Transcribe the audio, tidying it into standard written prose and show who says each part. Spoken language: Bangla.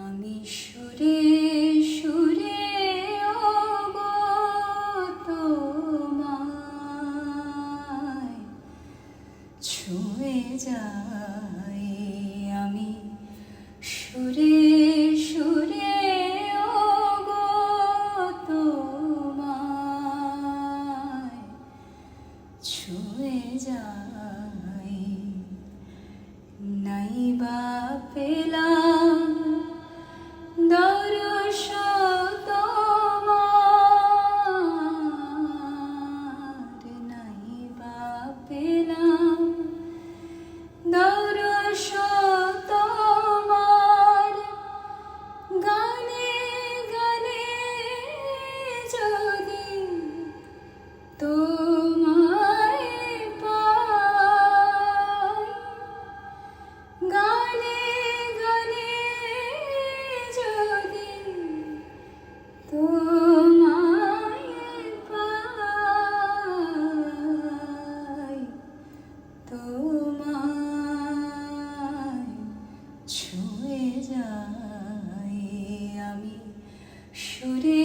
Speaker 1: আমি সুরে সুরে ওগো তোমায় ছুঁয়ে যাই। আমি সুরে সুরে ওগো তোমায় ছুঁয়ে যাই। নাই বা পেলাম দরস তোমার, নাই বা পেলাম দরস তোমার। গানে গানে যদি তোমায় পাই, গানে গানে যদি তোমায় পাই, তোমায় ছুঁয়ে যাই। আমি সুরে